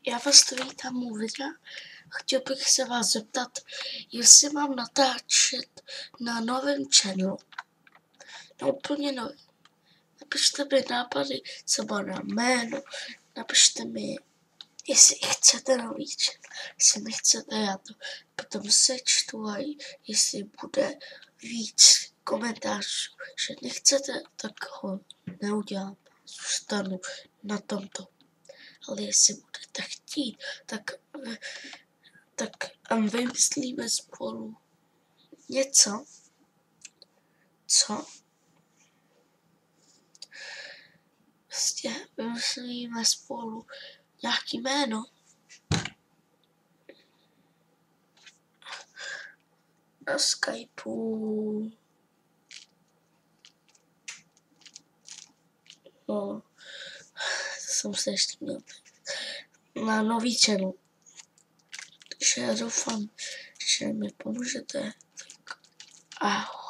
Já vás tu vítám u videa. Chtěl bych se vás zeptat, jestli mám natáčet na novém channelu. No úplně nový. Napište mi nápady, třeba na jméno. Napište mi, jestli chcete nový channel. Jestli nechcete, já to potom sečtu a jestli bude víc komentářů, že nechcete, tak ho neudělám. Zůstanu na tomto. Ale jestli budete chtít, tak vymyslíme spolu něco, co prostě vymyslíme spolu nějaký jméno. Na Skypeu. No, to jsem se ještě měl na nový channel. Takže já doufám, že mi pomůžete. Tak ahoj.